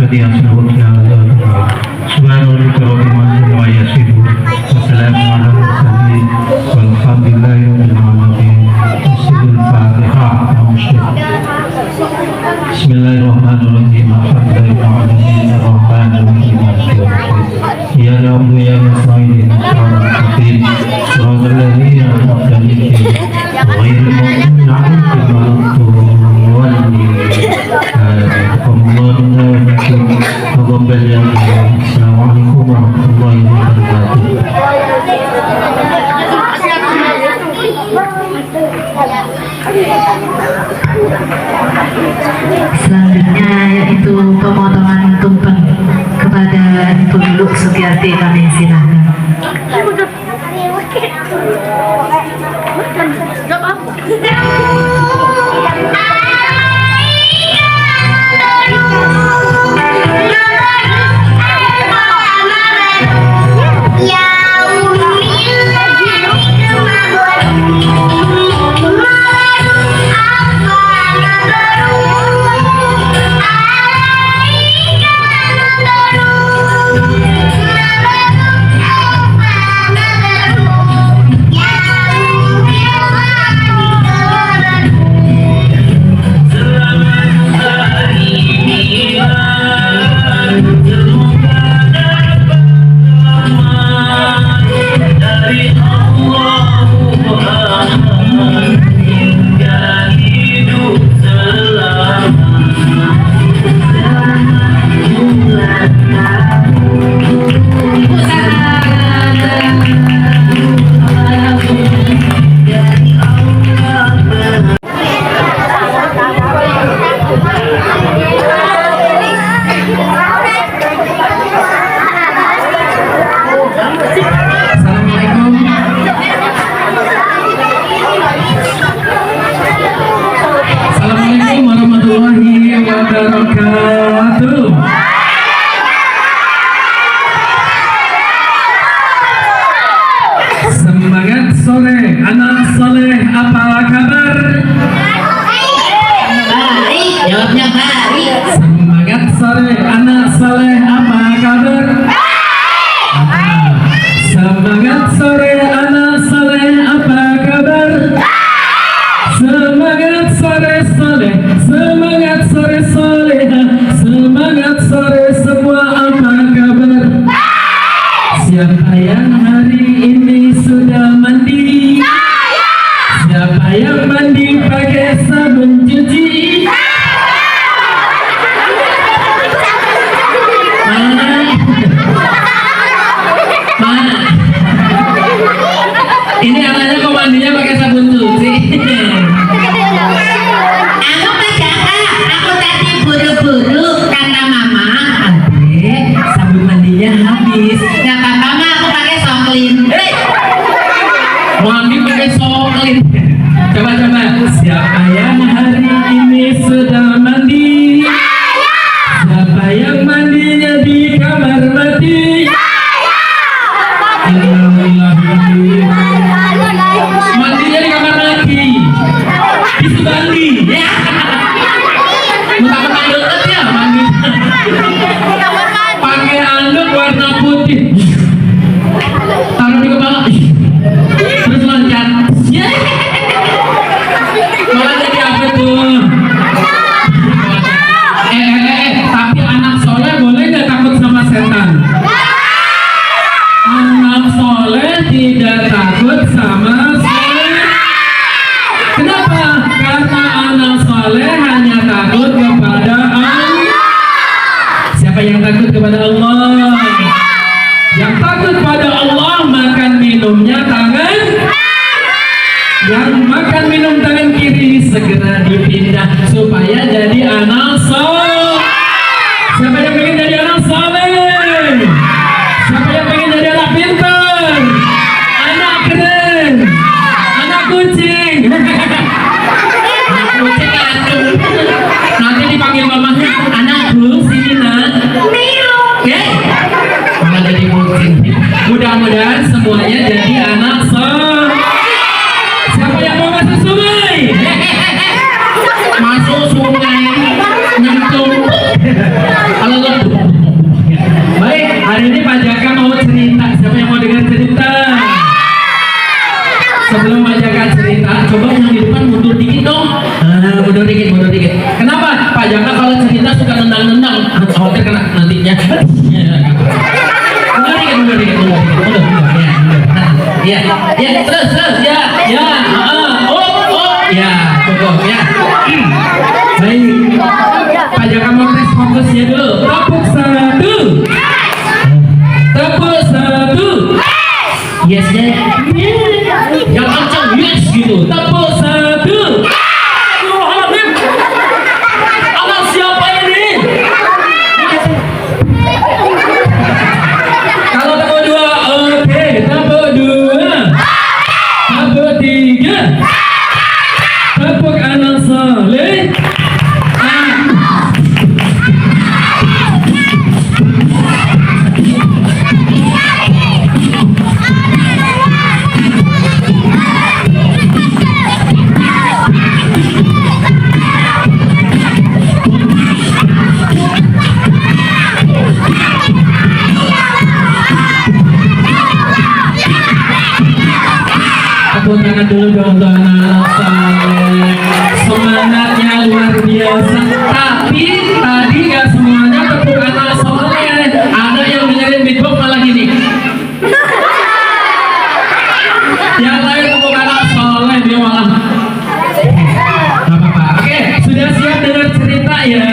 الذي أسلمت يا سبحان ربك رب العزة عما يصفون وسلام على المرسلين والحمد لله رب العالمين. الفاتحة. بسم الله الرحمن الرحيم. الحمد لله رب العالمين الرحمن الرحيم مالك يوم الدين إياك نعبد وإياك نستعين اهدنا المستقيم صراط الذين أنعمت عليهم غير المغضوب عليهم ولا الضالين. اللهم تقبل يا الله. السلام عليكم ورحمة الله وبركاته. Selanjutnya yaitu pemotongan tumpeng kepada Ibu Lulu Sugiyarti, kami silakan. Semangat sore, anak soleh, apa kabar? Baik, jawabnya baik. Semangat sore, anak soleh, apa kabar? Semangat sore, anak soleh, apa kabar? Semangat sore soleh, semangat sore soleha, semangat sore semua, apa kabar? Siapa yang hari ini sudah mandi? Siapa yang mandi pakai sabun cuci? Mana? Ini anaknya kok mandinya pakai sabun cuci? Aku Jaka, aku tadi buru-buru kata mama, adek sabun mandinya habis. Gak apa-apa mah, aku pakai soklin. Mandi pakai soklin. Coba-coba. Siapa yang hari ini sudah mandi? Siapa yang mandinya di kamar mandi? Mandinya di kamar mandi. Di Subandi. Ya. Mentang-mentang deket ya mandi. Pakai anduk warna putih. Taruh di kepala. Terus loncat. Malah jadi apa tuh? Tapi anak soleh boleh nggak takut sama setan? Anak soleh tidak takut sama setan. Kenapa? Karena anak soleh hanya takut kepada Allah. Siapa yang takut kepada Allah? Yang takut pada Allah makan minumnya tangan. Yang makan minum tangan kiri segera dipindah supaya jadi anak soleh. Siapa yang pengen jadi anak soleh? Siapa yang pengen jadi anak pintar? Anak keren? Anak kucing? Anak kucing aduh. Nanti dipanggil mamanya, anakku sini nak. Oke? Malah jadi kucing. Mudah-mudahan semuanya jadi anak soleh. Siapa yang mau masuk sungai? Masuk mundur dikit. Kenapa? Pak Jaka kalau cerita suka nendang-nendang, khawatir kena nantinya. Mundur dikit. Ya, terus, ya, ya, cukup ya. Baik, Pak Jaka mau tes fokusnya dulu. Tepuk satu. Yes ya. Yang kencang yes gitu. Tepuk satu. Anak siapa ini? Kalau tepuk dua, oke. Tepuk dua. Tepuk tiga. Tepuk anak soleh. Tepuk tangan dulu dong untuk anak-anak soleh. Semangatnya luar biasa. Tapi tadi gak semuanya tepuk anak soleh. Ada yang dengerin beatbox malah gini. Yang lain tepuk anak soleh dia malah. Gak apa-apa. Oke, sudah siap dengar cerita ya?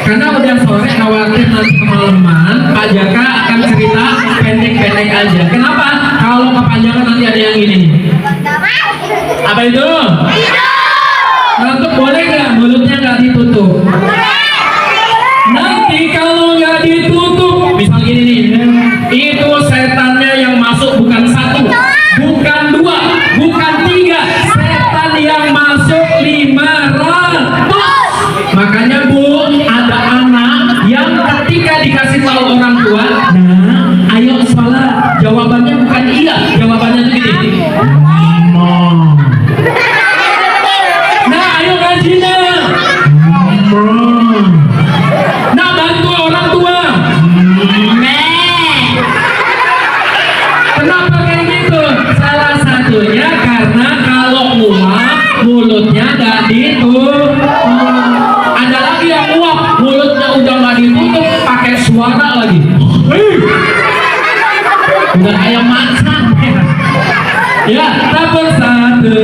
Karena udah sore khawatir nanti kemalaman, Pak Jaka akan cerita pendek-pendek aja. Kenapa? Kalau kepanjangan nanti ada yang ini. Apa itu? Ngantuk boleh nggak? Mulutnya nggak ditutup. Nanti kalau nggak ditutup, misal gini nih, itu setannya yang masuk bukan satu, bukan dua, bukan tiga, setan yang masuk 500. Makanya Bu, ada anak yang ketika dikasih tahu orang tua, nah, ayo sholat, jawabannya bukan iya, jawabannya tuh gini. Nah, ayo ngaji nah, bantu orang tua. Kenapa kayak gitu? Salah satunya karena kalau muak mulutnya gak ditutup. Ada lagi yang muak mulutnya udah gak ditutup, pakai suara lagi. Udah kayak macan. Ya, tepuk satu.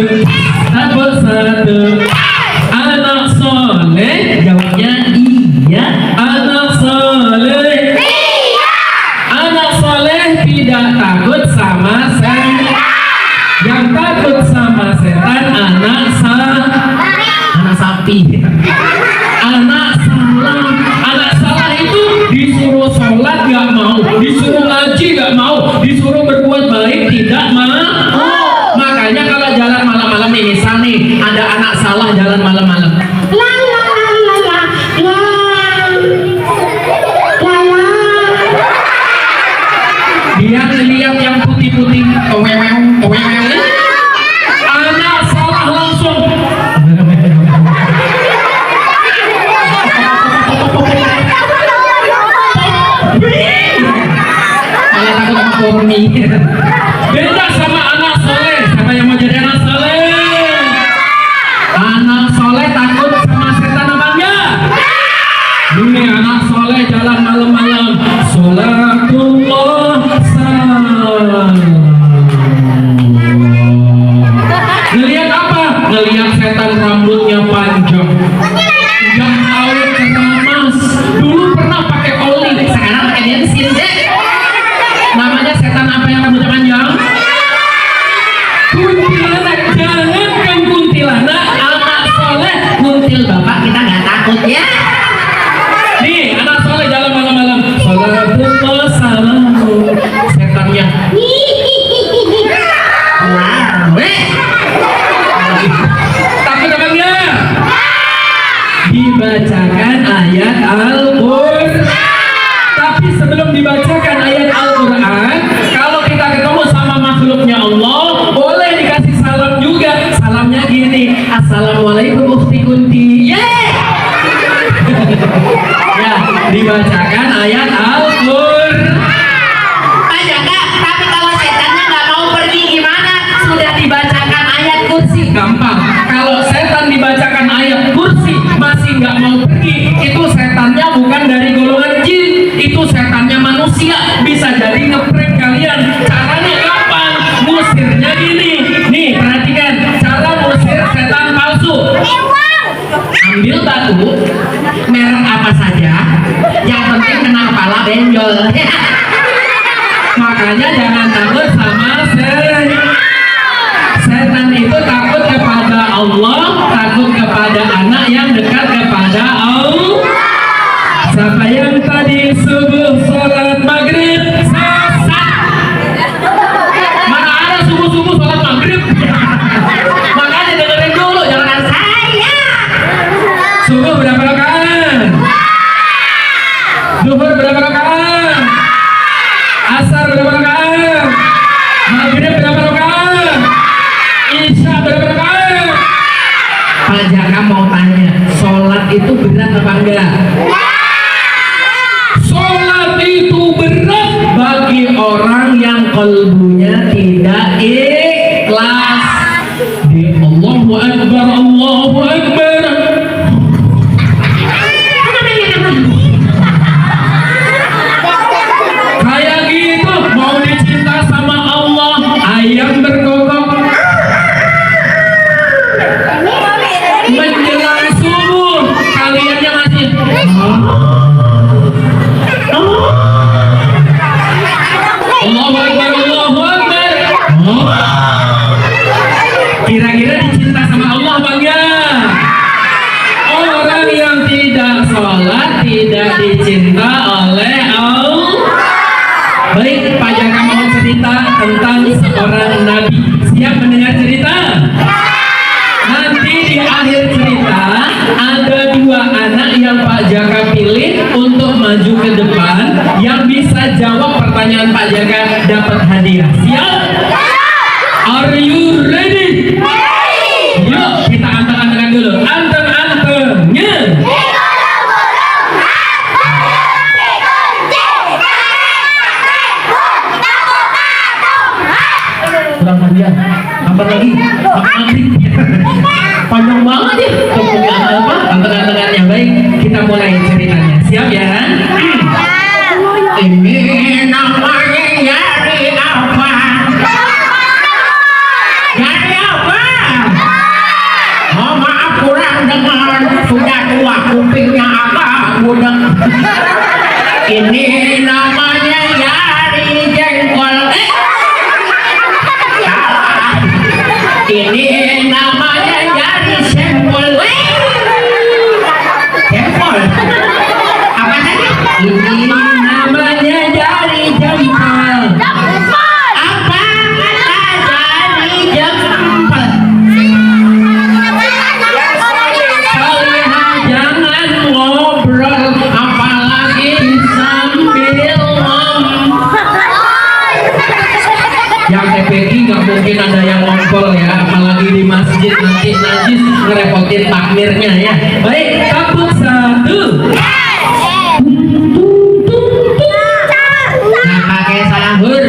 Anak soleh, jawabnya iya. Anak soleh, iya. Anak soleh tidak takut sama setan. Yang takut sama setan anak sapi. Anak salah itu disuruh sholat gak mau, disuruh ngaji gak mau, disuruh berbuat baik tidak mau. Makanya kalau jalan malam-malam nih, misal nih ada anak salah jalan malam-malam, dia ngeliat yang putih-putih, anak salah langsung kayak takut sama kormi. Beda sama anak soleh. Siapa yang mau jadi anak soleh? Anak soleh takut sama setan apa enggak? Ini anak soleh jalan malam-malam, sholatullah salam. Ngeliat apa? Ngeliat setan rambutnya panjang, yang awet keramas. Dulu pernah pakai oli, sekarang pakai bensin deh. Namanya setan apa yang rambutnya panjang? Kuntilanak. Makanya jangan takut sama setan. Setan itu takut kepada Allah, takut kepada anak yang dekat kepada Allah. Siapa yang tadi subuh sholat maghrib sesat? Mana ada subuh-subuh sholat maghrib? Makanya dengerin dulu, jangan saya. Subuh berapa rakaat? Zuhur berapa rakaat? Asar berapa rakaat? Maghrib berapa rakaat? Isya berapa rakaat? Pak Jaka mau tanya, sholat itu berat apa enggak? Sholat itu berat bagi orang yang kalbunya tidak ikhlas. Di Allahu Akbar, Allahu Akbar. Kayak gitu mau dicinta sama Allah, ayam berkokok. Menjelang subuh kaliannya masih Allahu Akbar, Allahu Akbar. Kira-kira dicinta sama Allah apa enggak? Orang yang tidak sholat tidak dicinta oleh Allah. Baik, Pak Jaka mau cerita tentang seorang nabi. Siap mendengar cerita? Nanti di akhir cerita ada dua anak yang Pak Jaka pilih untuk maju ke depan. Yang bisa jawab pertanyaan Pak Jaka dapat hadiah. Siap? Are you ready? Yuk kita anteng-antengan dulu. Anteng-antengnya. Kurang hadiah. Apa lagi? Panjang banget ya. Tunggu apa? Anteng-antengannya. Baik, kita mulai ceritanya. Siap ya? Ini namanya nyari apa? Nyari apa? Oh maaf kurang dengar. Sudah tua kupingnya agak gudeg. Ini namanya nyari jengkol. Ini namanya nyari sempol. Sempol? Apa tadi? Ini namanya jari jempol. Apa kata jari jempol? Kalian jangan ngobrol, apalagi sambil yang TPI nggak mungkin ada yang ngobrol ya, apalagi di masjid nanti najis ngerepotin takmirnya ya. Baik, kaput satu. Nah, pakai sahur.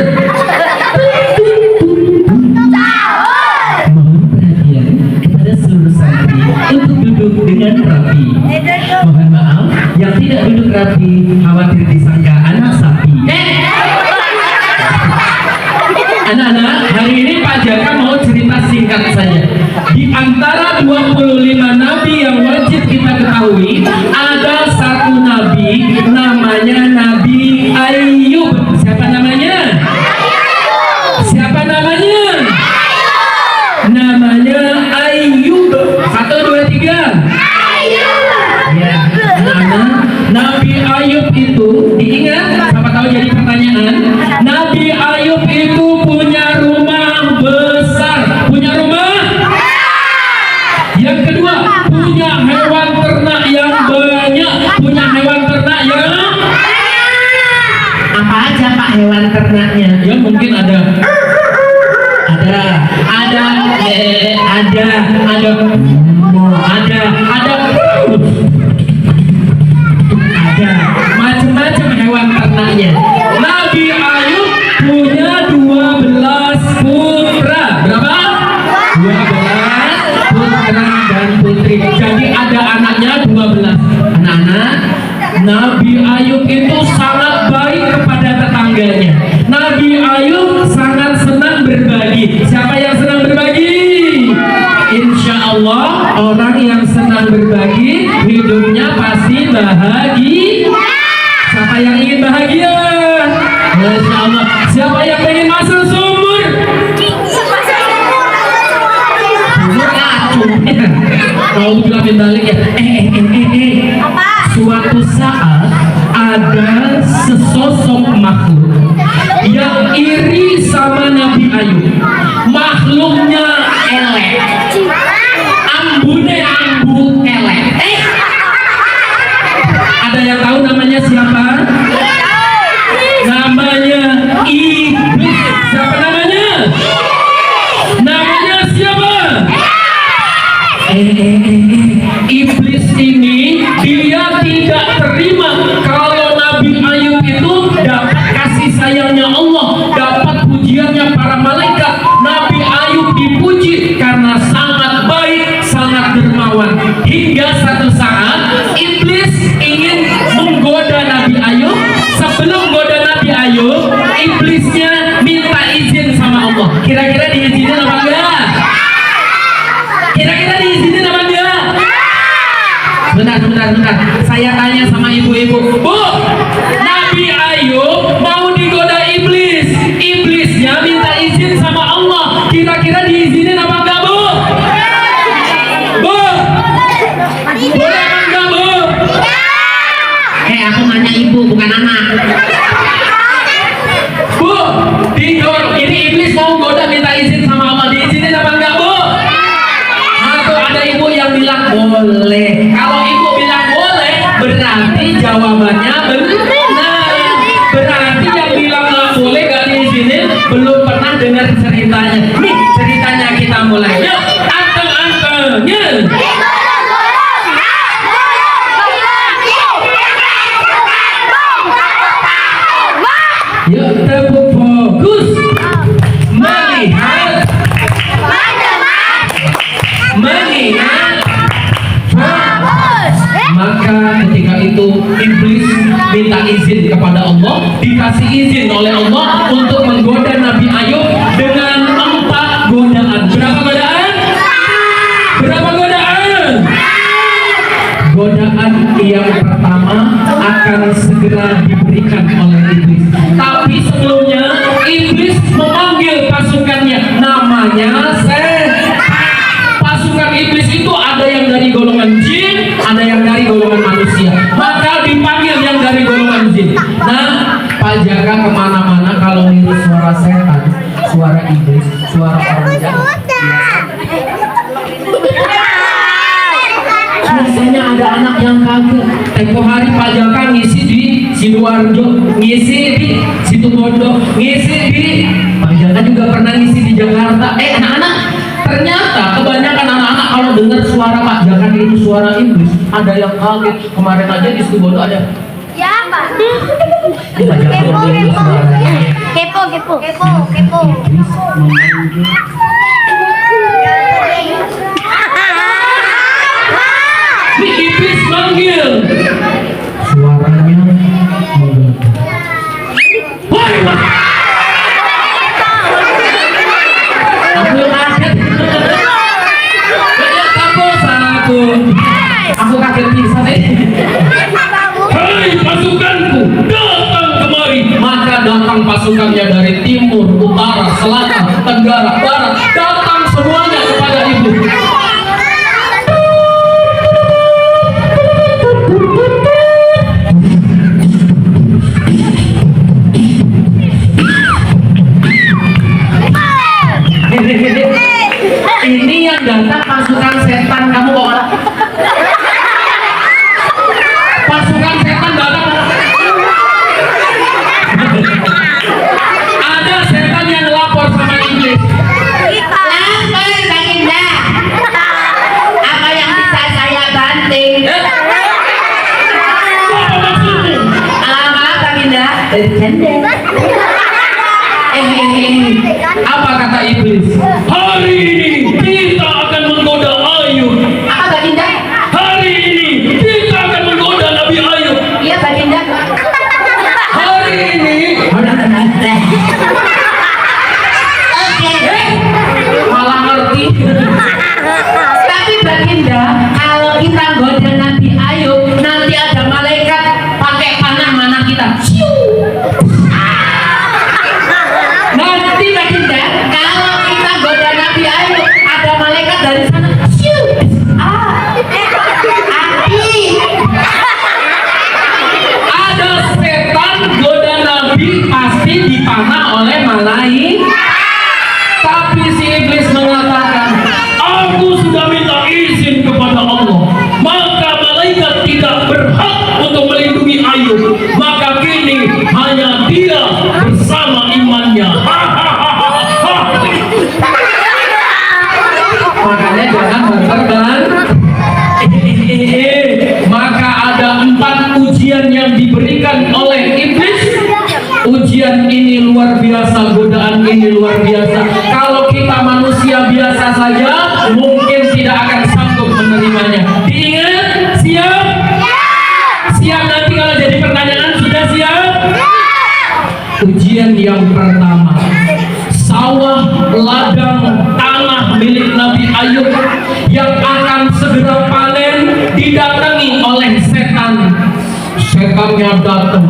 Mohon perhatian kepada seluruh santri untuk duduk dengan rapi. Mohon maaf, yang tidak duduk rapi khawatir disangka anak sapi. Anak-anak, hari ini Pak Jaka mau cerita singkat saja. Di antara 25 nabi yang wajib kita ketahui, ada satu nabi namanya Nabi Ayub. Siapa namanya? Siapa namanya? Namanya Ayub. 1, 2, 3. Ya, anak-anak, Nabi Ayub itu diingat, siapa tahu jadi pertanyaan. Nabi Ayub itu punya rumah besar. Punya rumah? Yang kedua, punya hewan ternak yang banyak. Punya hewan ternak yang apa aja Pak hewan ternaknya? Ya mungkin ada macam-macam hewan ternaknya. Nabi Ayub punya 12 putra. Berapa? 12 putra dan putri. Jadi ada anaknya 12. Anak-anak, Nabi Ayub itu sangat baik kepada tetangganya. Nabi Ayub sangat senang berbagi. Siapa yang senang berbagi? Insya Allah orang yang senang berbagi hidupnya pasti bahagia. Siapa yang ingin bahagia? Masya Allah. Siapa yang pengen Iblis ini dia tidak terima kalau Nabi Ayub itu dapat kasih sayangnya Allah, dapat pujiannya para malaikat. Nabi Ayub dipuji karena sangat baik, sangat dermawan. Hingga satu saat iblis ingin menggoda Nabi Ayub. Sebelum goda Nabi Ayub, iblisnya minta izin sama Allah. Kira-kira diizinin apa enggak? Kira-kira diizinin apa enggak? Bentar. Saya tanya sama ibu-ibu. Bu, Nabi Ayub mau digoda iblis. Iblisnya minta izin sama Allah. Kira-kira diizinin apa enggak, Bu? Bu? Boleh apa enggak, Bu? Aku nanya ibu, bukan anak. Bu, ini iblis mau goda minta izin sama Allah. Diizinin apa enggak, Bu? Atau ada ibu yang bilang boleh. Kalau ibu bilang boleh, berarti jawabannya benar. Berarti yang bilang nggak boleh gak diizinin belum pernah dengar ceritanya. Nih ceritanya kita mulai. Yuk, anteng-antengnya. Yuk tepuk fokus. Melihat. Mengingat. Maka ketika itu iblis minta izin kepada Allah, dikasih izin oleh Allah untuk menggoda Nabi Ayub dengan 4 godaan. Berapa godaan? Berapa godaan? Godaan yang pertama akan segera diberikan oleh iblis. Tapi sebelumnya iblis memanggil pasukannya, namanya setan. Pasukan iblis itu ada yang dari golongan jin, ada yang dari golongan manusia. Maka dipanggil yang dari golongan jin. Nah, Pak Jaka kemana-mana kalau niru suara setan, suara iblis, suara orang jahat, biasanya ada anak yang kaget. Tempo hari Pak Jaka ngisi di Sidoarjo, ngisi di Situbondo, ngisi di Pak Jaka juga pernah ngisi di Jakarta. Anak-anak, ternyata kebanyakan anak-anak kalau dengar suara Pak Jaka itu suara iblis, ada yang kaget. Kemarin aja di Situbondo ada. Ya, Pak. Pak Jaka itu suaranya. Kepo. Iblis memanggil. Iblis manggil. Suaranya menggelegar. Woi, aku yang kaget. Aku kaget bisa deh. Hei pasukanku, datang kemari. Maka datang pasukannya dari timur, utara, selatan, tenggara, barat. Datang semuanya kepada ibu. Ini yang datang pasukan setan, kamu kok orang pasukan setan datang. Ada setan yang lapor sama iblis. Lapor, Baginda. Apa yang bisa saya banting? Apa maksudmu? Maaf, Baginda. Bercanda. Apa kata iblis? Hari ini kita akan menggoda Ayub. Apa, Baginda? Hari ini kita akan menggoda Nabi Ayub. Iya, Baginda. Hari ini Oke. malah ngerti. Tapi Baginda, kalau kita goda Nabi Ayub, nanti ada malaikat pakai panah mana kita. Nanti Baginda, kalau kita goda Nabi Ayub, ada malaikat dari sana. Api. Ada setan goda Nabi pasti dipanah oleh malaikat. Tapi si iblis mengatakan, aku sudah minta izin kepada Allah, maka malaikat tidak berhak untuk melindungi Ayub. Maka kini hanya dia bersama imannya. Makanya jangan berterbang. luar biasa, godaan ini luar biasa. Kalau kita manusia biasa saja, mungkin tidak akan sanggup menerimanya. Diingat, siap? Siap nanti kalau jadi pertanyaan, sudah siap? Ujian yang pertama, sawah, ladang, tanah milik Nabi Ayub yang akan segera panen didatangi oleh setan. Setannya datang.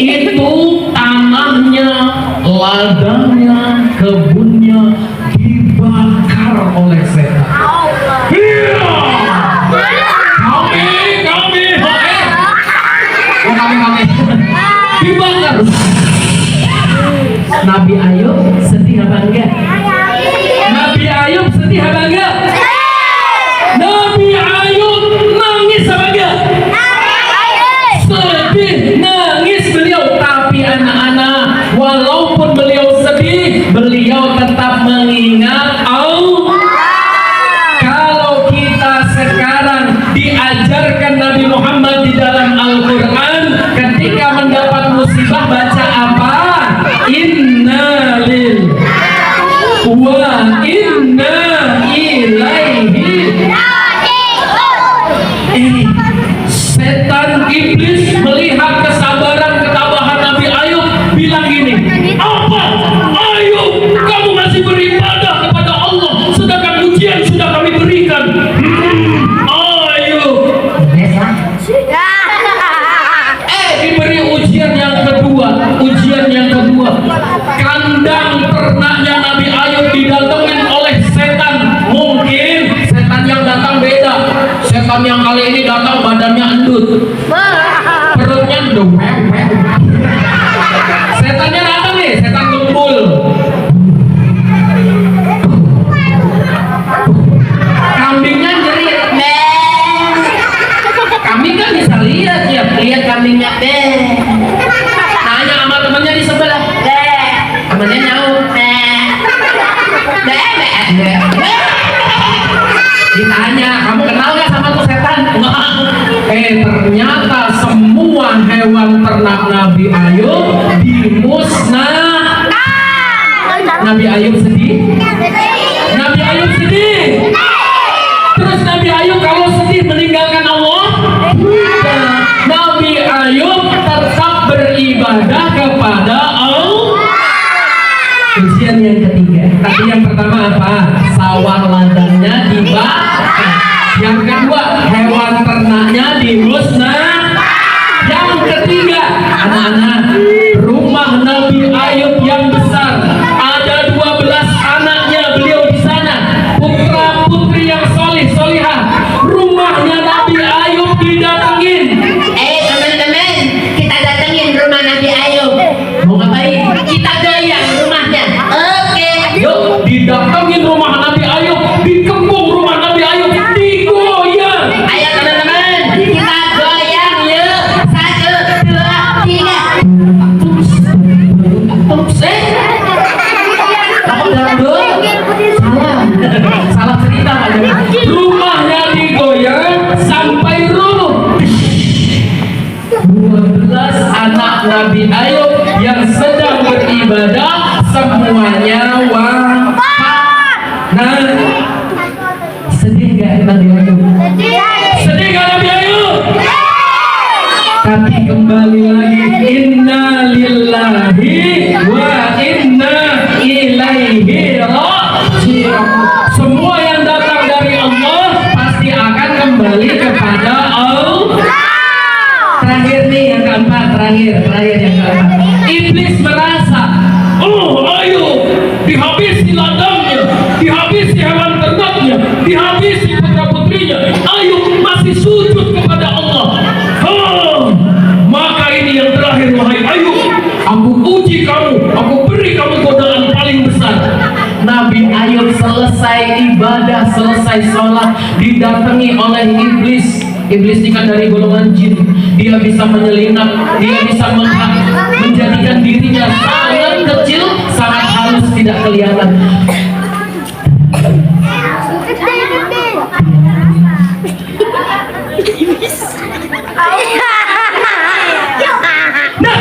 Itu tanahnya, ladangnya, kebunnya dibakar oleh setan. Iya. Kami dibakar. Nabi Ayub sedih apa enggak? Nabi Ayub sedih apa enggak? Nabi Ayub nangis apa enggak? Sedih, nangis beliau. Tapi anak-anak, walaupun beliau sedih, beliau tetap mengingat Allah. Kalau kita sekarang diajarkan Nabi Muhammad di dalam Al-Quran, ketika mendapat musibah baca apa? Inna lil wa inna ilaihi. Setan iblis melihat kesabaran ketabahan Nabi Ayub, bilang gini, apa? Ayub, kamu masih beribadah kepada Allah sedangkan ujian sudah kami berikan. Ayub diberi ujian yang kedua. Kandang ternaknya Nabi Ayub didatengin oleh setan. Mungkin setan yang datang beda. Setan yang kali ini datang badannya endut, perutnya dewek. Setannya datang nih, setan gembul. Kambingnya jerit, kambing kan bisa lihat ya, lihat kambingnya tanya sama temennya di sebelah, temennya nyaut, ditanya, kamu kenal nggak sama tuh setan? Ternyata semua hewan ternak Nabi Ayub dimusnah. Nabi Ayub sedih. Nabi Ayub sedih. Terus Nabi Ayub kalau sedih meninggalkan Allah? Tidak. Nabi Ayub tetap beribadah kepada Allah. Ujian yang ketiga. Tadi yang pertama apa? Sawah ladangnya dibakar. Yang kedua, hewan ternaknya dimusnah. Yang ketiga, anak-anak, rumah Nabi Ayub yang besar, ada 12 anaknya beliau di sana, putra putri yang solih solihah. Rumahnya Nabi Ayub didatengin. Teman-teman, kita datengin rumah Nabi Ayub. Mau ngapain? Kita goyang rumahnya. Oke. Yuk, didatengin rumah Nabi Ayub, dikembung rumah Nabi Ayub, digoyang. Ayo teman-teman, kita goyang yuk. 1, 2, 3. Kamu dangdut? Salah cerita aja. Rumahnya digoyang sampai runtuh. 12 anak Nabi Ayub yang sedang beribadah semuanya wafat. Nah, sedih gak Nabi Ayub? Sedih gak Nabi Ayub? Tapi kembali lagi, inna lillahi wa inna ilaihi raji'un. Semua yang datang dari Allah pasti akan kembali kepada Allah. Terakhir nih yang keempat, terakhir yang keempat. Iblis merasa, oh ayo dihabisi ladangnya, dihabisi hewan ternaknya, dihabisi putra putrinya. Ayo masih sujud kepada Allah. Maka ini yang terakhir, wahai Ayub, aku uji kamu, aku beri kamu godaan paling besar. Nabi Ayub selesai ibadah, selesai sholat, didatangi oleh iblis. Iblis ini kan dari golongan jin. Dia bisa menyelinap, dia bisa menjadikan dirinya sangat kecil, sangat halus, tidak kelihatan. Nah,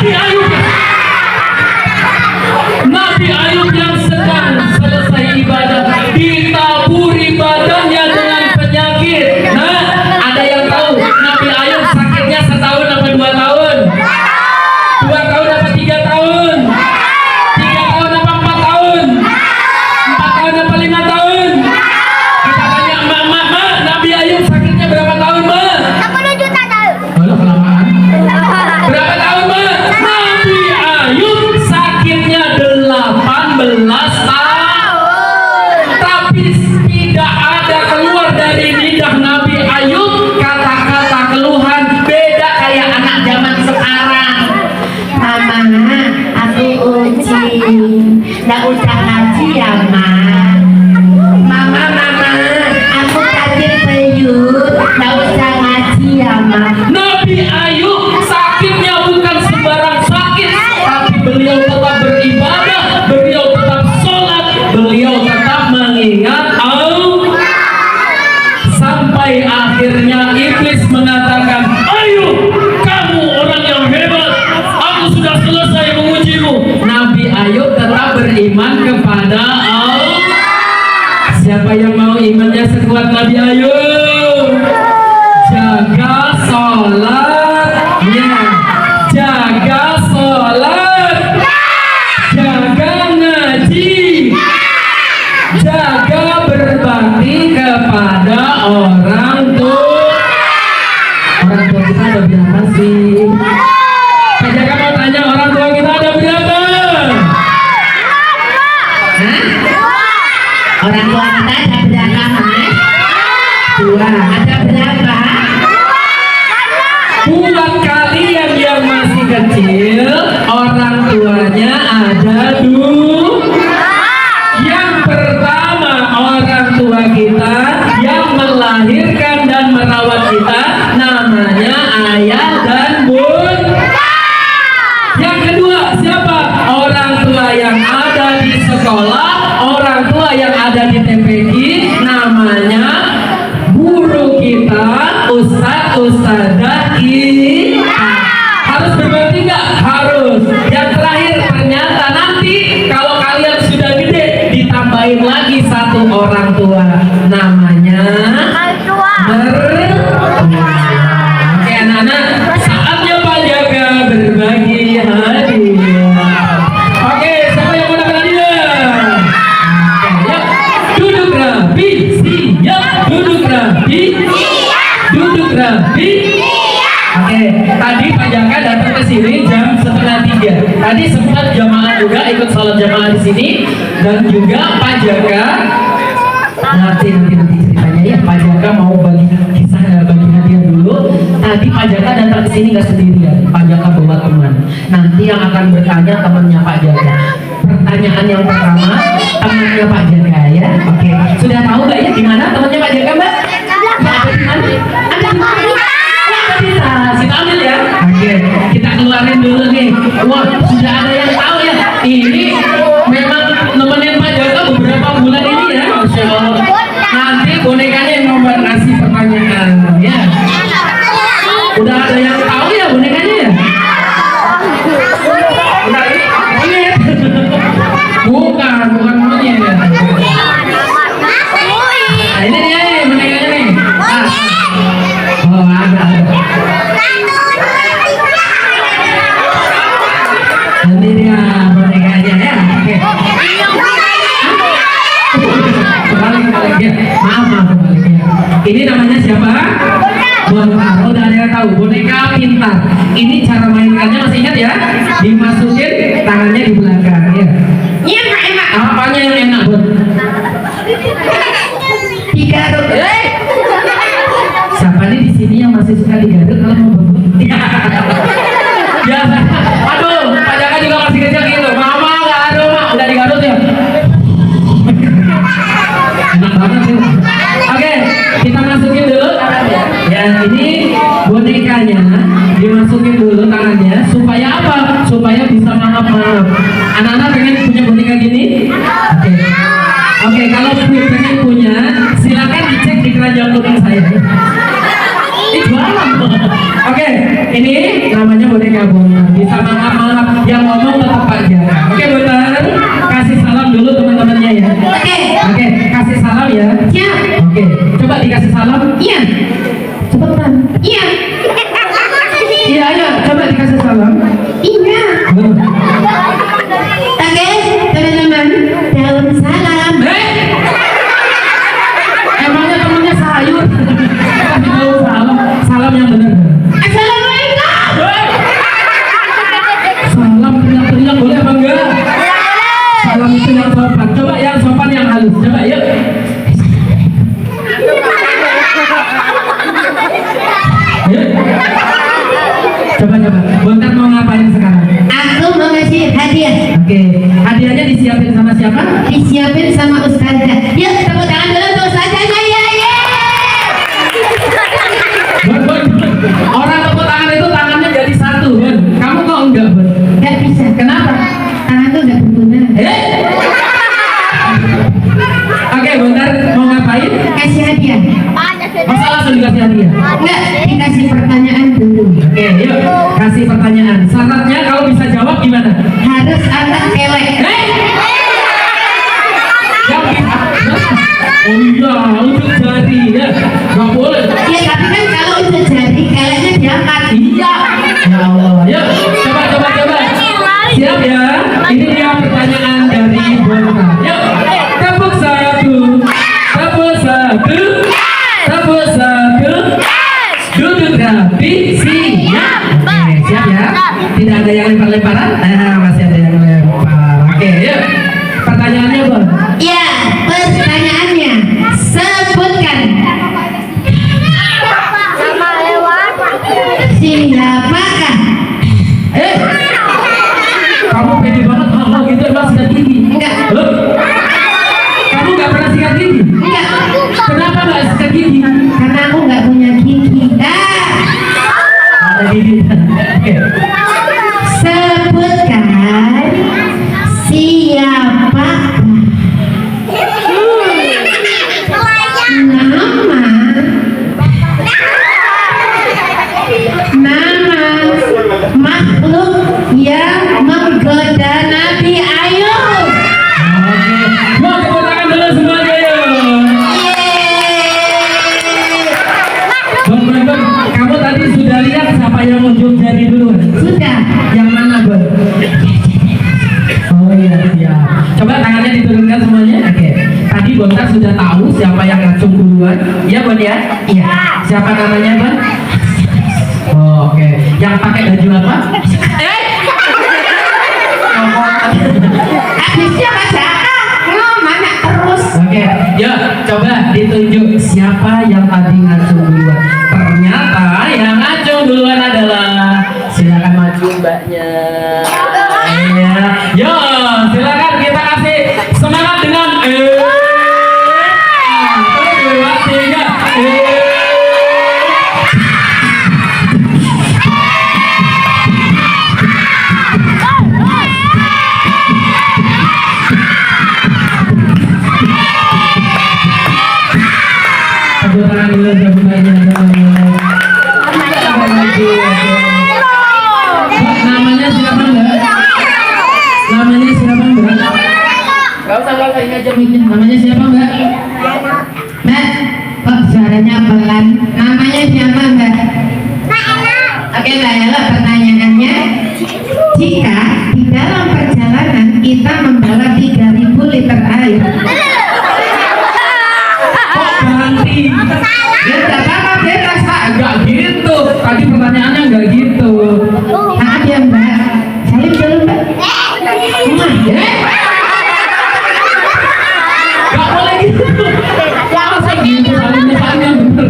Nggak usah ngaji ya, Ma. Mama, aku tadi peyut. Nggak usah ngaji ya, Ma. Nabi Ayub sakitnya bukan sembarang sakit, tapi beliau tetap beribadah, beliau tetap sholat, beliau tetap mengingat Allah. Sampai akhirnya iblis mengatakan, ayo kamu orang yang hebat, aku sudah selesai mengujimu. Nabi Ayub tetap beriman kepada Allah. Siapa yang mau imannya sekuat Nabi Ayub? Jaga sholatnya, jaga sholat, jaga ngaji, jaga berbakti kepada orang tua. Orang tua kita ada berapa sih? Pak Jaka mau tanya, orang tua kita ada berapa? Hah? Orang tua kita ada berapa, Mas? Dua. Ada berapa? Buat kalian yang masih kecil, orang tuanya ada dua. Yang pertama, orang tua kita yang melahirkan dan merawat kita, namanya ayah dan bun. Yang kedua, siapa? Orang tua yang ada di sekolah, orang tua yang ada di TPQ, namanya guru kita, ustadz, ustadzah kita. Harus berbakti nggak? Harus. Yang terakhir, ternyata nanti kalau kalian sudah gede, ditambahin lagi satu orang tua, namanya mertua. Oke anak-anak, saatnya Pak Jaka berbagi hadiah. Oke, siapa yang mau dapat hadiah? Oke, yuk. Duduk rapi, siap. Duduk rapi, duduk rapi. Oke, tadi Pak Jaka datang ke sini jam 2:30. Tadi sempat jamaah juga ikut sholat jamaah di sini, dan juga Pak Jaka nanti ceritanya ya. Pak Jaka mau bagi kisah, bagi hadiah dulu. Tadi Pak Jaka datang ke sini nggak sendirian, Pak Jaka bawa teman. Nanti yang akan bertanya temannya Pak Jaka. Pertanyaan yang pertama, temannya Pak Jaka ya. Oke, sudah tahu nggak ya di mana temannya Pak Jaka, Mbak? Mbak, ada di mana? Ada di mana? Kita ambil ya. Oke, kita keluarin dulu nih. Wah, sudah ada yang tahu ya. Ini memang nemenin Pak Jaka beberapa bulan ini ya. Masya Allah. Nanti bonekanya yang membuat ngasih pertanyaan ya. Udah ada yang tahu ya bonekanya ya? Udah ini monyet. Bukan monyet. Nah, ini dia nih bonekanya nih. Nah. Oh, ada. Ini dia bonekanya ya. Oke. Kebalik ya. Maaf kebalik ya. Ini namanya siapa? Boneka. Udah ada yang tahu. Boneka pintar. Ini cara mainkannya masih ingat ya? Dimasukin tangannya di belakang ya. Iya, Pak, enak. Apanya yang enak, Bun? Digaruk. Siapa nih di sini yang masih suka digaruk kalau mau bebek? Biasa. Aduh, Pak Jaka juga masih kecil gitu. Mama garuk, Mak. Udah digaruk ya? Enak banget sih. Oke, kita masukin dulu tangannya. Ya, ini bonekanya dimasukin dulu tangannya supaya apa? Supaya bisa maaf-maaf. Anak-anak pengen punya boneka gini? Oke. Oke, kalau pengen punya, silakan dicek di keranjang kuning saya. Ini jualan. Oke, ini namanya boneka Bontar. Bisa maaf-maaf, yang ngomong tetap Pak Jaka. Oke, Bontar, kasih salam dulu teman-temannya ya. Oke, kasih salam ya. Iya. Oke, coba dikasih salam. Iya. Cepetan. Iya. Iya, ayo, coba dikasih salam. Iya. Oke, teman-teman, daun salam. Emangnya temennya sayur? Kasih salam, salam yang benar. Assalamualaikum. Salam teriak-teriak boleh apa enggak? Salam itu yang sopan. Coba yang sopan yang halus. Coba yuk. hadiahnya disiapin sama siapa? Disiapin sama Ustazah. Yuk tepuk tangan dulu untuk Ustazahnya ya. Bon. Orang tepuk tangan itu tangannya jadi satu, Bon. Kamu kok enggak, Bon? Gak bisa. Kenapa? Tangan tuh gak berguna. Oke, bentar, mau ngapain? Kasih hadiah. Masa langsung dikasih hadiah? Enggak, dikasih pertanyaan dulu. Oke, yuk kasih pertanyaan. Syaratnya kalau bisa jawab gimana? Harus anak kelek. Yang bisa. Oh iya, ujung jari ya. Gak boleh. Ya tapi kan kalau udah jari keleknya diangkat. Iya. Ya Allah. Yuk, coba. Siap ya? Ini dia pertanyaan dari Bonta. Yuk, tepuk satu. Duduk rapi, siap. Oke, siap ya? Tidak ada yang lempar-lemparan? Masih ada yang lempar. Oke, yuk. Pertanyaannya, Bon. Ya, pertanyaannya sebutkan siapakah? Kamu pede banget hal gitu emang sikat gigi? Enggak. Kamu nggak pernah sikat gigi? Enggak. Kenapa nggak sikat gigi? Karena aku nggak punya gigi. Ada gigi. Oke. Sebutkan siapakah nama makhluk yang menggoda Nabi Ayub. Oke. Mau tepuk tangan dulu semuanya yuk. Bon, kamu tadi sudah lihat siapa yang ujung jari duluan? Sudah. Yang mana, Bon? Oh iya, siap. Coba tangannya diturunkan semuanya. Oke. Tadi Bontar sudah tahu siapa yang ngacung duluan. Iya, Bon ya? Iya. Siapa namanya, Bon? Oh, oke. Yang pakai baju apa? Habisnya baca mana terus. Oke, yuk coba ditunjuk siapa yang tadi ngacung duluan. Ternyata yang ngacung duluan adalah, silakan maju mbaknya. Iya, yuk silakan kita kasih semangat dengan terus 2, 3 Namanya siapa, Mbak? Namanya siapa, Mbak? Gak usah ini aja bikin. Namanya siapa, Mbak? Mbak, kok suaranya pelan? Namanya siapa, Mbak? Oke, Mbak Ella, pertanyaannya, jika di dalam perjalanan kita membawa 3.000 liter air, Kok berhenti? ya tidak apa-apa, bebas Pak. Enggak gitu. Tadi pertanyaannya enggak gitu. Maaf ya Mbak, salim dulu Mbak. Enggak boleh gitu. Masa gitu saling yang bener.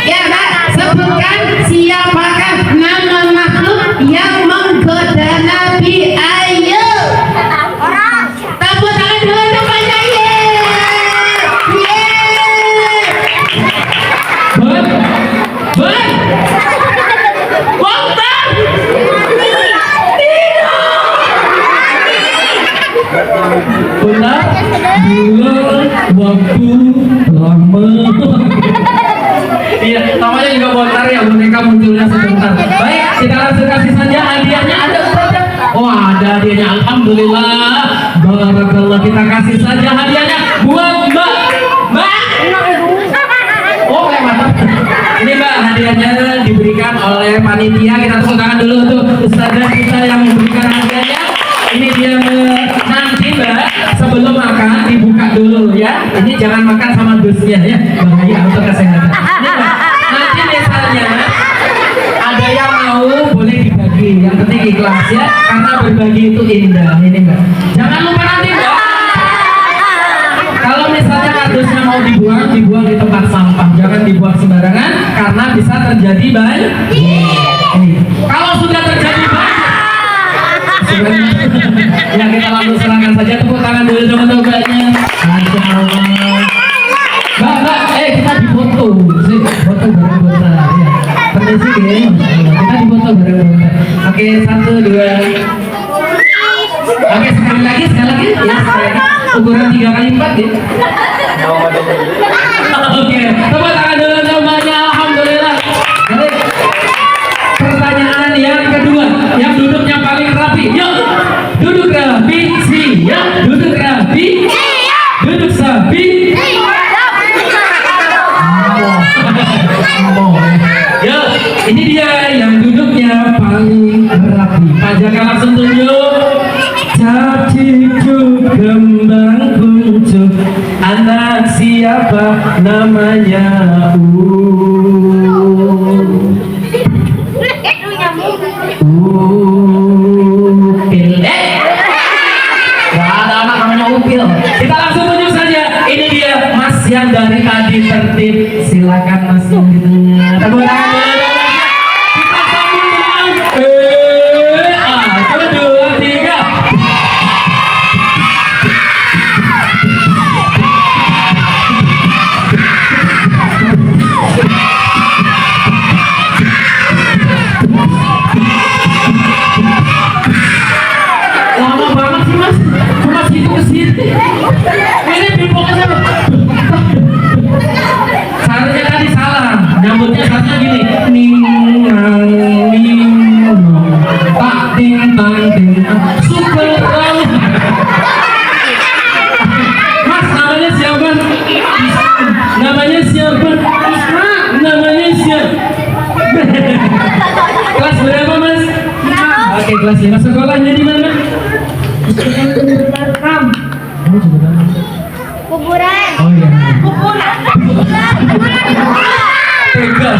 Ya Mbak, sebutkan siapakah nama makhluk yang menggoda Nabi Ayub. Tepuk tangan dulu untuk Pak Jaya. Bon. Bontar. Bontar. Dulu waktu lama. Iya, namanya juga Bontar ya, boneka munculnya sebentar. Baik, kita langsung kasih saja hadiahnya. Ada saja. Oh, ada hadiahnya. Alhamdulillah. Barakallah, kita kasih saja hadiahnya buat Mbak. Oh, kayak mantap. Ini Mbak, hadiahnya diberikan oleh panitia. Kita tepuk tangan dulu untuk ustazah kita yang memberikan hadiahnya. Ini dia nanti Mbak, sebelum makan dibuka dulu ya. Ini jangan makan sama dusnya ya, bahaya untuk kesehatan. Ini Mbak, nanti misalnya ada yang mau boleh dibagi. Yang penting ikhlas ya, karena berbagi itu indah. Ini Mbak, jangan lupa nanti Mbak. Kalau misalnya kardusnya mau dibuang di tempat sampah, jangan dibuang sembarangan karena bisa terjadi banjir. Kalau sudah terjadi banjir, ya kita langsung silakan saja tepuk tangan dulu untuk mbaknya. Masya Allah. Mbak, kita difoto sih, foto bareng-bareng ya. Permisi ya, kita difoto bareng-bareng. Oke, 1, 2. Oke, sekali lagi ya, sekali lagi. Ukuran 3 kali 4 ya. Oke, tepuk tangan dulu untuk mbaknya. Alhamdulillah. Baik. Pertanyaan yang kedua, yang duduknya paling rapi. Yuk, duduk rapi, siap. Duduk rapi, duduk sapi. Ya, ini dia yang duduknya paling rapi. Pak Jaka langsung tunjuk. Cacik kembang kuncup, anak siapa namanya? Upil. Gak ada anak namanya Upil. Kita langsung tunjuk saja. Ini dia Mas yang dari tadi tertib. Silakan Mas yang di tengah. Tepuk tangan dulu. Kita sambut dengan 1, 2, 3. Lama banget sih Mas. Mas itu kesini. Ini bipoknya seharusnya tadi salah. Nyambutnya saatnya gini. Ning nang ning nong. Tak ting tang ting. Super tahu. Mas namanya siapa? Namanya siapa? Namanya siapa? Kelas berapa Mas? Oke, kelas 5. Sekolahnya di mana? Kuburan. Oh iya. Kuburan. Tega.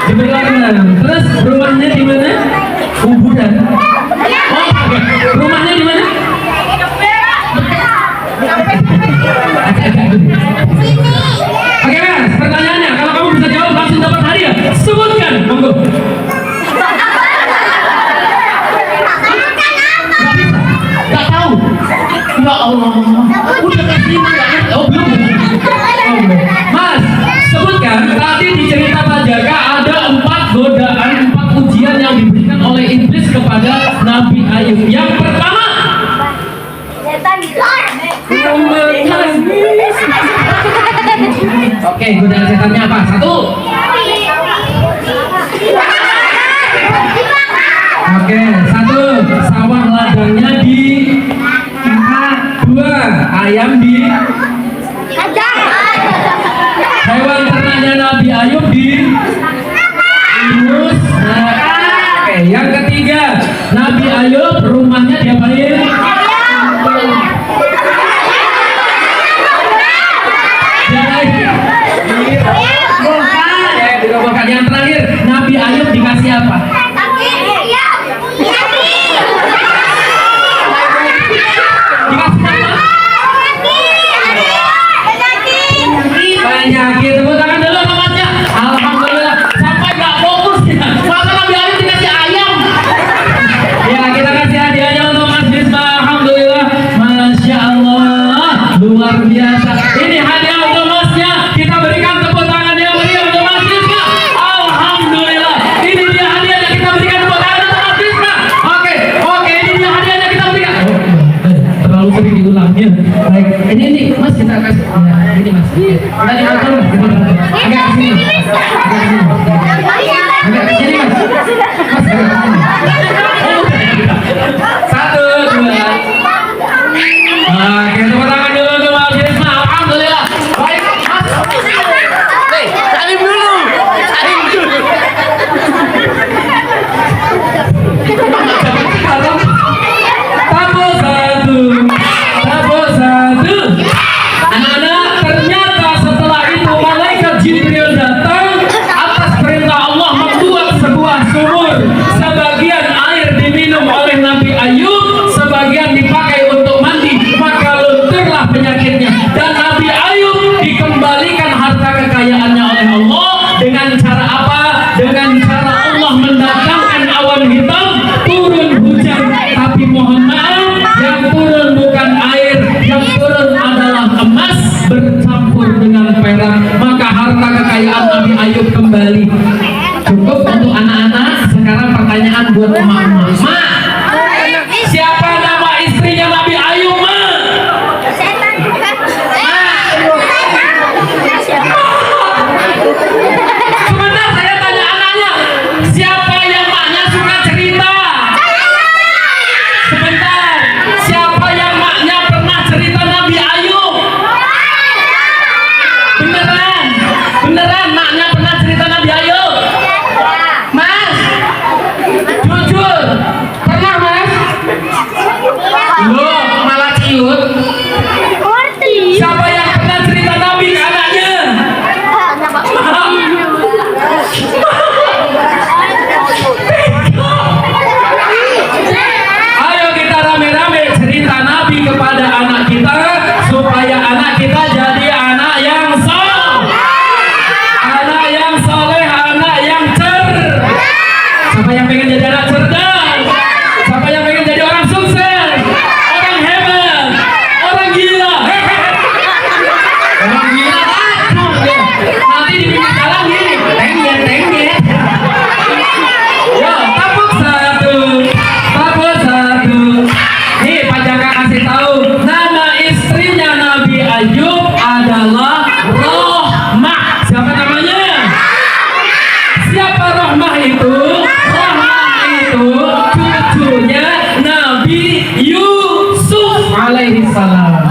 Di Belakang. Terus rumahnya di mana? Kuburan. Oh, rumahnya di mana? Oke Mas, pertanyaannya kalau kamu bisa jawab langsung dapat hadiah. Sebutkan, monggo. Gak tahu. Ya Allah. Udah kasih nggak? Oh belum. Mas, sebutkan tadi di cerita Pak Jaka ada 4 godaan, 4 ujian yang diberikan oleh iblis kepada Nabi Ayub. Yang pertama, Setan. oke, godaan setannya apa? 1. Oke, 1 sawah ladangnya di 2 ayam di hewan ternaknya Nabi Ayub di Yunus. Oke, yang ketiga Nabi Ayub rumahnya diapain? Bukan. Yang terakhir Nabi Ayub dikasih apa? Penyakit. Tepuk tangan dulu namanya. Alhamdulillah. Sampai gak fokus ya. Masa Nabi Ayub dikasih ayam. Ya, kita kasih hadiahnya untuk Mas Bisma. Alhamdulillah. Masya Allah. Luar biasa. Ini hadiah untuk Masnya. Kita berikan tepuk tangan yang meriah untuk Mas Bisma. Alhamdulillah. Ini dia hadiah yang kita berikan tepuk tangan untuk Mas Bisma. Oke. Ini dia hadiah yang kita berikan. Terlalu sering diulangnya. Baik. Ini Mas kita kasih. Ya, ini Mas. Tadi atur. Agak kesini. Agak kesini Mas. Mas agak kesini. 1, 2. Oke, tepuk tangan dulu untuk Mas Bisma. Alhamdulillah. Baik, Mas. Salim dulu. Tapo 1. Anak-anak, ternyata setelah itu malaikat Jibril datang atas perintah Allah membuat sebuah sumur. Sebagian air diminum oleh Nabi Ayub, sebagian dipakai untuk mandi. Maka alaihi salam.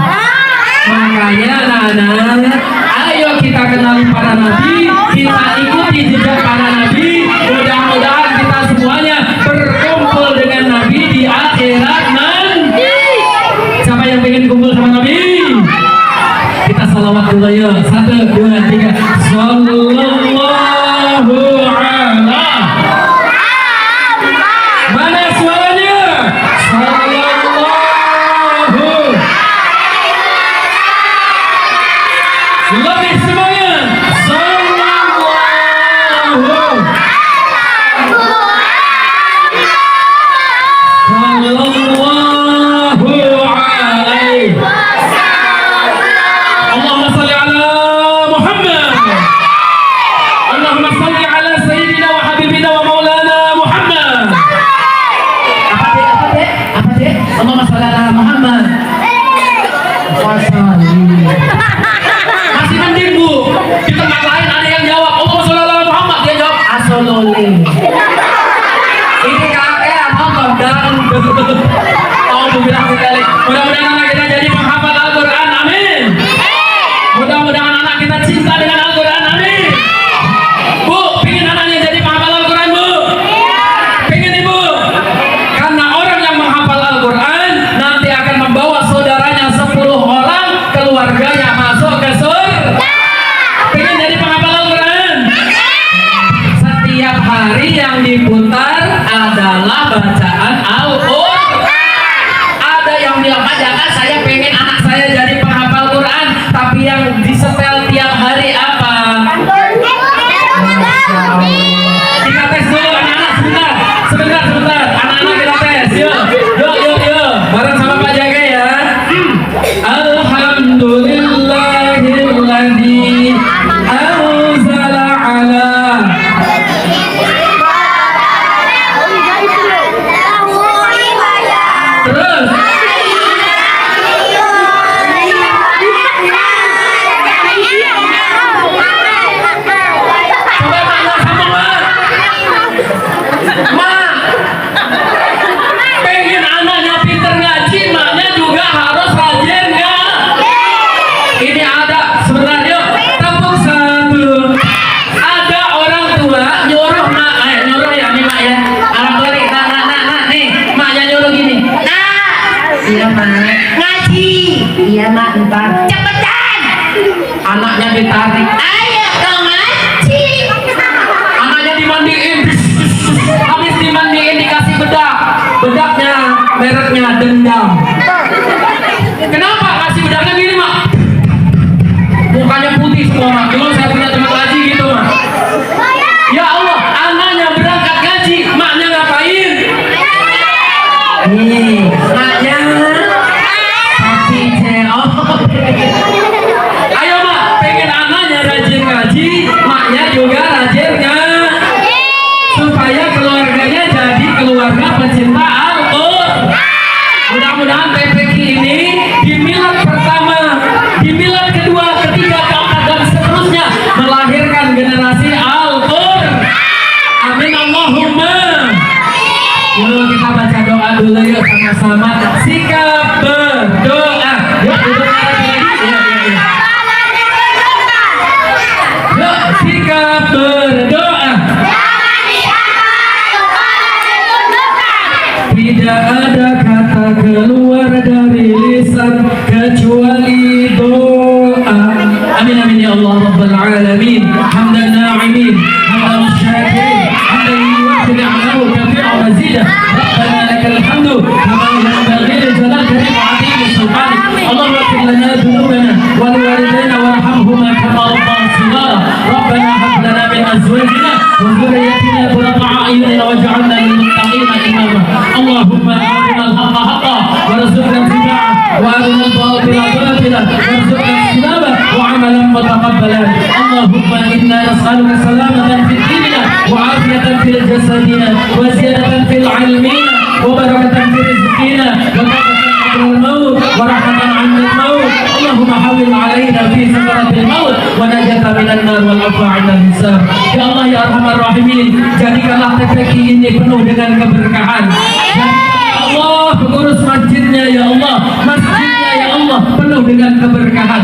Makanya anak-anak, ayo kita kenali para nabi, kita ikuti jejak para nabi. Mudah-mudahan kita semuanya berkumpul dengan nabi di akhirat nanti. Siapa yang pengen kumpul sama nabi? Kita salawat dulu ya. 1, 2, 3. Sallallahu ala. Mana suaranya? Sallallahu. Lebih semuanya. Sallallahu. Sallallahu alaihi. Allahumma salli ala Muhammad. Allahumma salli ala sayyidina wa habibina wa maulana Muhammad. Apa dek? Allahumma salli ala Muhammad. Masih mending bu, di tempat lain ada yang jawab Allahumma salli ala Muhammad, dia jawab asolole. Ini kakek apa dan oh bilang sekali. Mudah-mudahan anak kita jadi penghafal Al-Quran, amin. Mudah-mudahan anak kita cinta dengan Al-Quran, amin. Bu, pengen anaknya jadi penghafal Al-Quran, bu? Pengen ibu? Karena orang yang menghafal Al-Quran nanti akan membawa saudaranya 10 orang, keluarganya masuk ke surga. Pengen jadi penghafal Al-Quran? Setiap hari yang diputar adalah bacaan Al-Quran. Ada yang bilang, Pak jangan, saya pengen anak saya jadi penghafal Quran, tapi yang disetel tiap hari apa? Kita tes dulu anak-anak, sebentar. Anak-anak kita tes, yuk. Bareng sama Pak Jaga ya. Alhamdulillahilladzi anzala ala. Terus. Coba mana sama Ma. Pengen anaknya pinter ngaji, maknya juga harus rajin nggak? Ini ada sebentar yuk. Tepuk 1. Ada orang tua nyuruh mak, nyuruh ya nih mak ya. Orang tua nih, nah nih, maknya nyuruh gini. Iya mak. Ngaji. Iya mak, ntar. Cepetan. Anaknya ditarik. Ayo dong ngaji. Anaknya dimandiin. Habis dimandiin dikasih bedak. Bedaknya mereknya Dendam. Kenapa kasih bedaknya gini mak? Mukanya putih semua mak. Dulu saya punya teman ngaji gitu mak. Ya Allah, anaknya berangkat ngaji, maknya ngapain? Nih, maknya tapi ayo mak, pengen anaknya rajin ngaji, maknya juga rajin ngaji, supaya keluarganya jadi keluarga pecinta Al-Quran. Mudah-mudahan PPK ini di milad pertama, di milad kedua, ketiga, keempat dan seterusnya melahirkan generasi Al-Quran. Amin Allahumma. Yuk kita baca doa dulu yuk sama-sama. Sikap berdoa. Yuk duduk lagi. Yuk sikap berdoa. Tidak ada kata keluar dari lisan kecuali doa. Amin amin ya Allah Rabbal Alamin. Hamdan na'imin, hamdan syakirin, hamdan yuwafi ni'amahu kafi'u mazidah. Rabbana lakal hamdu kama yanbaghi li jalalika wa 'azimi sultanik. Allahumma ighfir lana dhunubana wa liwalidayna warhamhuma kama rabbana shighara. Rabbana hab lana min azwajina wa dhurriyyatina qurrata a'yunin waj'alna lil muttaqina imama. Allahumma arina al-haqqa haqqan warzuqna ittiba'ah wa arina al-batila batilan warzuqna ijtinabah wa 'amalan mutaqabbalan. Allahumma inna nas'aluka salamatan fid dinina wa 'afiyatan fil jasadina wa ziyadatan fil 'ilmina wa barakatan fi rizqina wa taqatan qabla al-maut wa rahmatan 'inda al-maut. Allahumma hawwil 'alaina fi sakaratil maut wa najatan minan nar wal 'afwa 'inda al-hisab. Ya Allah ya Arhamar Rahimin, jadikanlah TPQ ini penuh dengan keberkahan. Jadikanlah Allah pengurus masjidnya ya Allah, masjid dengan keberkahan.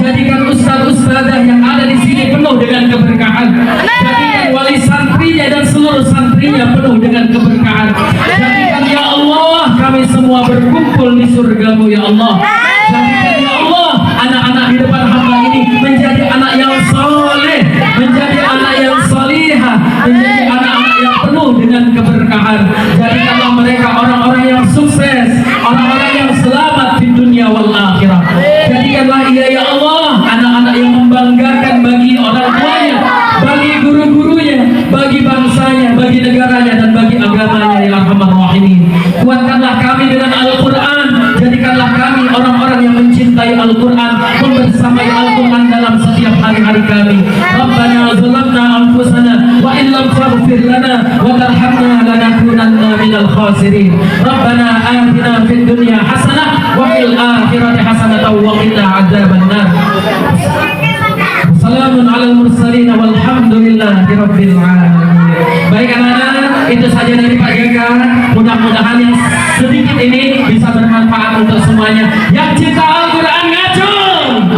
Jadikan ustaz-ustazah yang ada di sini penuh dengan keberkahan. Jadikan wali santrinya dan seluruh santrinya penuh dengan keberkahan. Jadikan ya Allah kami semua berkumpul di surgamu ya Allah. Jadikan ya Allah anak-anak di depan hamba ini menjadi anak yang soleh, menjadi anak yang solihah, menjadi anak-anak yang penuh dengan keberkahan. Jadikanlah mereka orang-orang yang sukses, orang-orang yang selamat di dunia wal akhirah. Jadikanlah ia ya Allah anak-anak yang membanggakan bagi orang tuanya, bagi guru-gurunya, bagi bangsanya, bagi negaranya, dan bagi agamanya ya arhamar rahimin. Kuatkanlah kami dengan Al-Quran. Jadikanlah kami orang-orang yang mencintai Al-Quran, membersamai Al-Quran dalam setiap hari-hari kami. Rabbana zalamna anfusana wa in lam taghfir lana wa tarhamna lanakunanna minal khasirin. Rabbana atina fid dunya hasanah wa fil akhirati hasanah wa qina adzabannar. Salamun alal mursalin walhamdulillahi rabbil alamin. Baik anak-anak, itu saja dari Pak Gega. Mudah-mudahan yang sedikit ini bisa bermanfaat untuk semuanya. Yang cinta Al-Quran ngacung,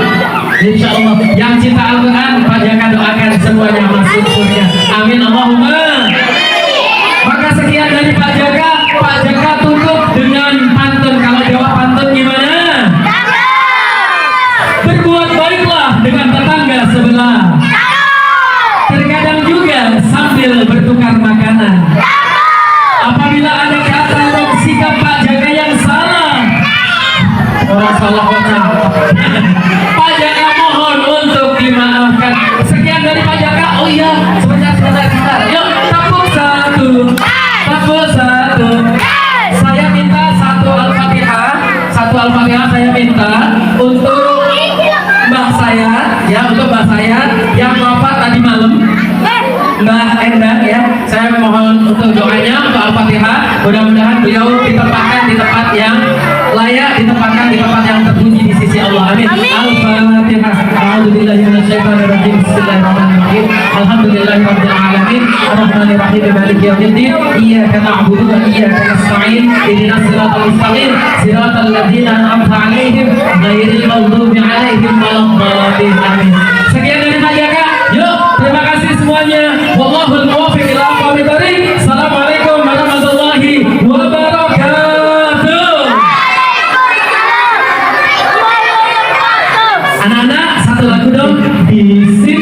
insya Allah. Yang cinta Al-Quran Pak Gega doakan semuanya masuk surga. Amin Allahumma. Maka sekian dari Pak Gega. Pak Gega tutup dengan pantun. Kalau jawab pantun gimana? Berbuat baiklah dengan tetangga sebelah. Terkadang juga sambil bertukar makanan. Apabila ada kata dan sikap Pak Jaga yang salah, orang salah kocak, Pak Jaga mohon untuk dimaafkan. Sekian dari Pak Jaga. Oh iya, sebentar. Yuk, tepuk satu. Saya minta satu Al-Fatihah saya minta untuk mbah saya, ya, untuk mbah saya yang wafat tadi malam, Mbah Endang ya. Saya mohon untuk doanya untuk Al-Fatihah. Mudah-mudahan beliau ditempatkan di tempat yang layak, ditempatkan di tempat yang terpuji di sisi Allah. Amin. Al-Fatihah. A'udzubillahi minasyaitonirrajim. Bismillahirrahmanirrahim. Alhamdulillahirabbil alamin. Arrahmanir rahim. Maliki yaumiddin. Iyyaka na'budu wa iyyaka nasta'in. Ihdinas siratal mustaqim. Siratal ladzina an'amta 'alaihim ghairil maghdubi 'alaihim waladdallin. Amin. Sekian dari Pak Jaka. Yuk, terima kasih semuanya. Wallahul muwaffiq ila aqwamit thoriq. Assalamualaikum warahmatullahi wabarakatuh. Anak-anak, satu lagu dong. Di sini